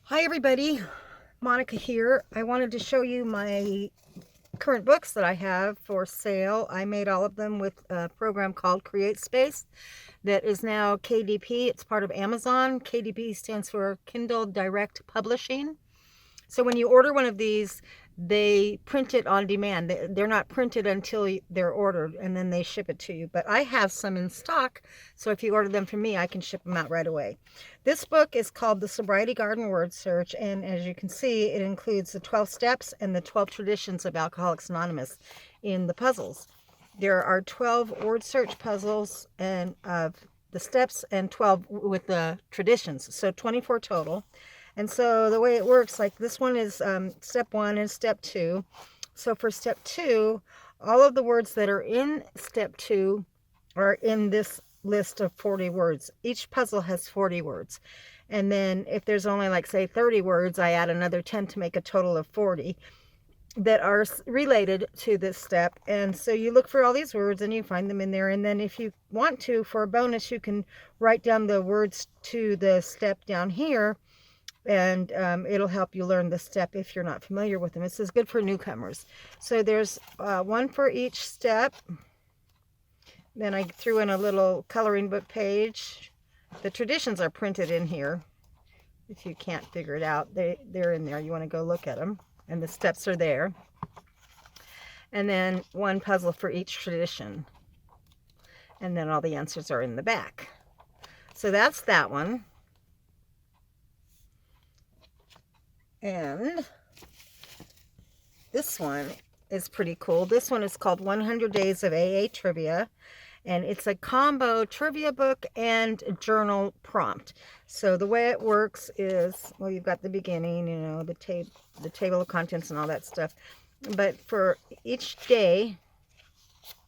Hi everybody, Monica here. I wanted to show you my current books that I have for sale. I made all of them with a program called CreateSpace that is now KDP. It's part of Amazon. KDP stands for Kindle Direct Publishing. So when you order one of these, they print it on demand. They're not printed until they're ordered, and then they ship it to you. But I have some in stock, so if you order them from me, I can ship them out right away. This book is called The Sobriety Garden Word Search, and as you can see, it includes the 12 steps and the 12 traditions of Alcoholics Anonymous in the puzzles. There are 12 word search puzzles and of the steps and 12 with the traditions, so 24 total. And so the way it works, like this one is step 1 and step 2. So for step 2, all of the words that are in step 2 are in this list of 40 words. Each puzzle has 40 words. And then if there's only like say 30 words, I add another 10 to make a total of 40 that are related to this step. And so you look for all these words and you find them in there. And then if you want to, for a bonus, you can write down the words to the step down here, and it'll help you learn the step if you're not familiar with them. This is good for newcomers. So there's one for each step. Then I threw in a little coloring book page. The traditions are printed in here. If you can't figure it out, they're in there. You want to go look at them. And the steps are there. And then one puzzle for each tradition. And then all the answers are in the back. So that's that one. And this one is pretty cool. This one is called 100 Days of AA Trivia, and it's a combo trivia book and journal prompt. So the way it works is, well, you've got the beginning, you know, the table of contents and all that stuff. But for each day,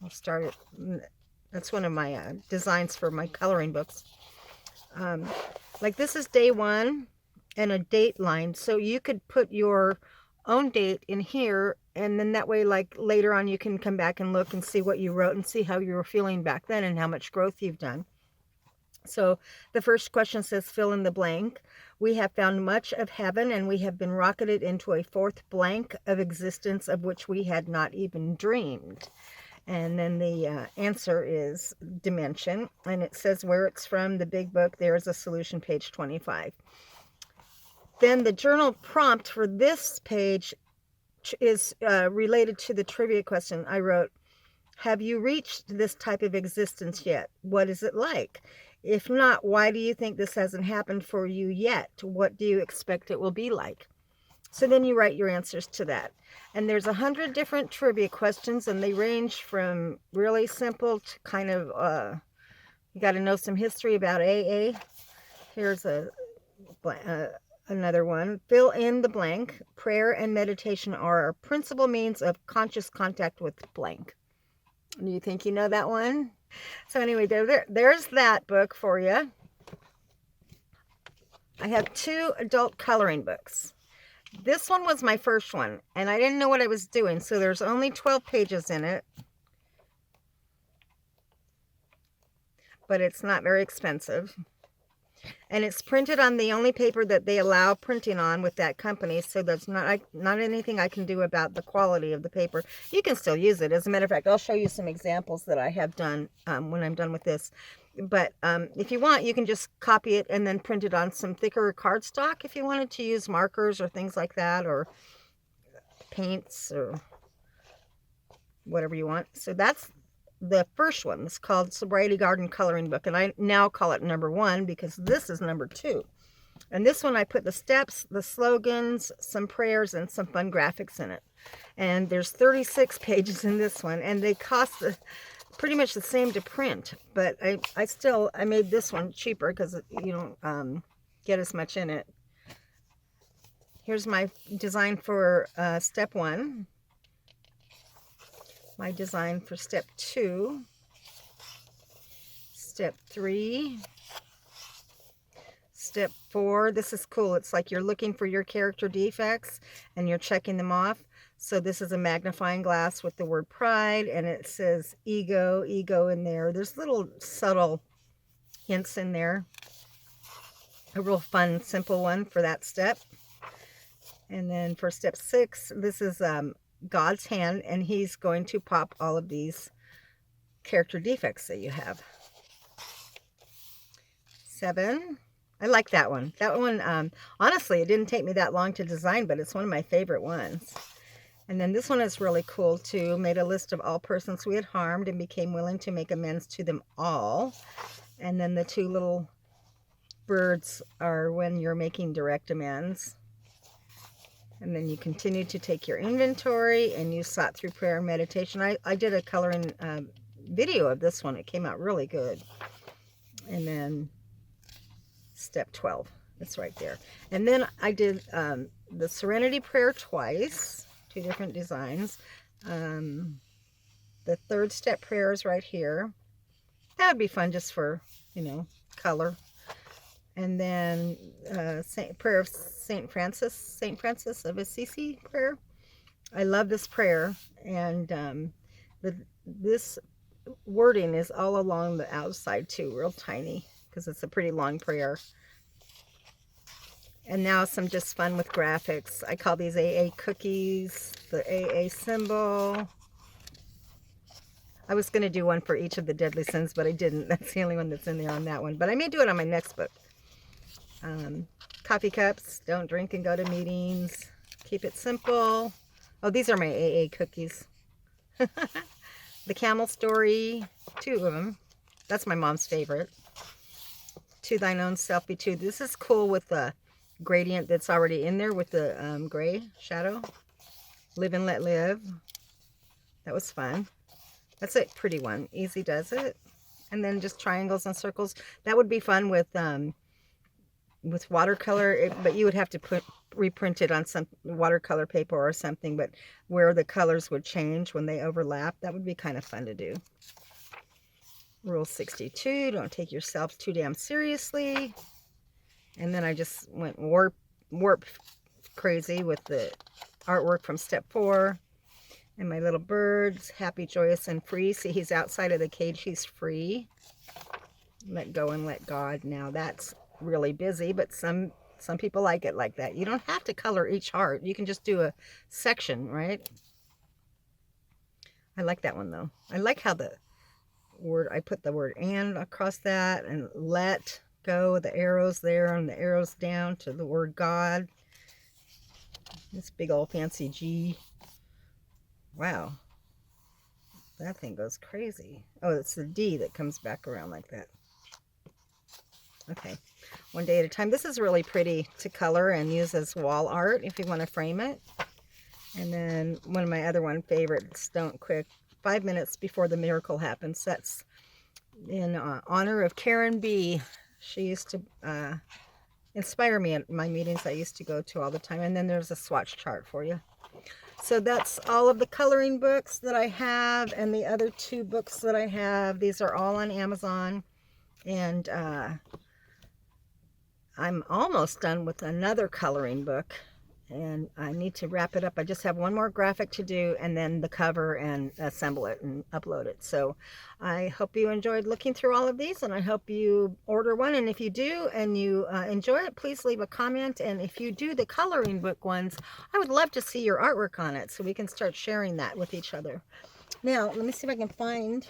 I'll start it. That's one of my designs for my coloring books. Like this is day 1. And a date line, so you could put your own date in here, and then that way, like later on, you can come back and look and see what you wrote and see how you were feeling back then and how much growth you've done. So the first question says, fill in the blank. We have found much of heaven, and we have been rocketed into a fourth blank of existence of which we had not even dreamed. And then the answer is dimension, and it says where it's from, the big book. There is a solution, page 25. Then the journal prompt for this page is related to the trivia question I wrote. Have you reached this type of existence yet? What is it like? If not, why do you think this hasn't happened for you yet? What do you expect it will be like? So then you write your answers to that. And there's 100 different trivia questions, and they range from really simple to kind of, you got to know some history about AA. Here's another one. Fill in the blank. Prayer and meditation are our principal means of conscious contact with blank. Do you think you know that one? So anyway, there's that book for you. I have 2 adult coloring books. This one was my first one, and I didn't know what I was doing, so there's only 12 pages in it. But it's not very expensive. And it's printed on the only paper that they allow printing on with that company, so there's not anything I can do about the quality of the paper. You can still use it. As a matter of fact, I'll show you some examples that I have done when I'm done with this. But if you want, you can just copy it and then print it on some thicker cardstock if you wanted to use markers or things like that, or paints or whatever you want. So that's the first one. It's called Sobriety Garden Coloring Book, and I now call it number 1 because this is number 2. And this one I put the steps, the slogans, some prayers, and some fun graphics in it. And there's 36 pages in this one, and they cost pretty much the same to print. But I made this one cheaper because you don't get as much in it. Here's my design for step 1. My design for step 2, step 3, step 4. This is cool. It's like you're looking for your character defects and you're checking them off. So this is a magnifying glass with the word pride, and it says ego in there. There's little subtle hints in there. a real fun, simple one for that step. And then for step 6, this is God's hand, and he's going to pop all of these character defects that you have. 7, I like that one. That one, honestly, it didn't take me that long to design, but it's one of my favorite ones. And then this one is really cool too. Made a list of all persons we had harmed and became willing to make amends to them all. And then the 2 little birds are when you're making direct amends. And then you continue to take your inventory, and you sought through prayer and meditation. I did a coloring video of this one. It came out really good. And then step 12, it's right there. And then I did the Serenity Prayer twice, 2 different designs. The 3rd step prayer is right here. That would be fun just for, you know, color. And then prayer of Saint Francis of Assisi prayer. I love this prayer, and this wording is all along the outside too, real tiny, because it's a pretty long prayer. And now some just fun with graphics. I call these AA cookies, the AA symbol. I was going to do one for each of the deadly sins, but I didn't. That's the only one that's in there on that one. But I may do it on my next book. Coffee cups. Don't drink and go to meetings. Keep it simple. Oh, these are my AA cookies. The camel story. 2 of them. That's my mom's favorite. To thine own self be true. This is cool with the gradient that's already in there with the gray shadow. Live and let live. That was fun. That's a pretty one. Easy does it. And then just triangles and circles. That would be fun with watercolor, but you would have to reprint it on some watercolor paper or something, but where the colors would change when they overlap. That would be kind of fun to do. Rule 62, don't take yourself too damn seriously. And then I just went warp crazy with the artwork from step 4. And my little birds, happy, joyous, and free. See, he's outside of the cage. He's free. Let go and let God. Now, that's really busy, but some people like it like that. You don't have to color each heart. You can just do a section, right? I like that one, though. I like how I put the word and across that, and let go, the arrows there and the arrows down to the word God. This big old fancy G. Wow. That thing goes crazy. Oh, it's the D that comes back around like that. Okay. One day at a time. This is really pretty to color and use as wall art if you want to frame it. And then one of my other favorites, Don't Quit 5 minutes before the miracle happens. That's in honor of Karen B. She used to inspire me at my meetings I used to go to all the time. And then there's a swatch chart for you. So that's all of the coloring books that I have, and the other 2 books that I have. These are all on Amazon. And I'm almost done with another coloring book, and I need to wrap it up. I just have one more graphic to do, and then the cover, and assemble it and upload it. So I hope you enjoyed looking through all of these, and I hope you order one. And if you do and you enjoy it, please leave a comment. And if you do the coloring book ones, I would love to see your artwork on it so we can start sharing that with each other. Now, let me see if I can find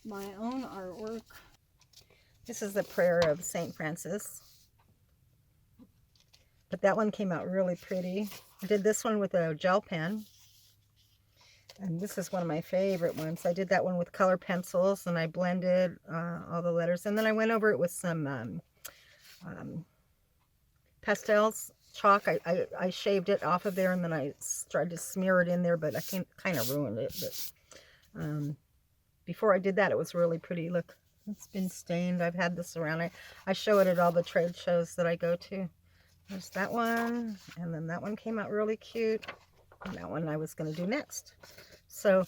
my own artwork. This is the prayer of Saint Francis. But that one came out really pretty. I did this one with a gel pen. And this is one of my favorite ones. I did that one with color pencils, and I blended all the letters. And then I went over it with some pastels, chalk. I shaved it off of there, and then I tried to smear it in there, but I kind of ruined it. But before I did that, it was really pretty. Look. It's been stained. I've had this around. I show it at all the trade shows that I go to. There's that one. And then that one came out really cute. And that one I was going to do next. So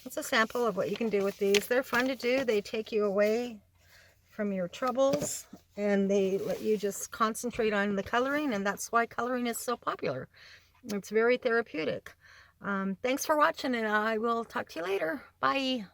it's a sample of what you can do with these. They're fun to do. They take you away from your troubles. And they let you just concentrate on the coloring. And that's why coloring is so popular. It's very therapeutic. Thanks for watching, and I will talk to you later. Bye.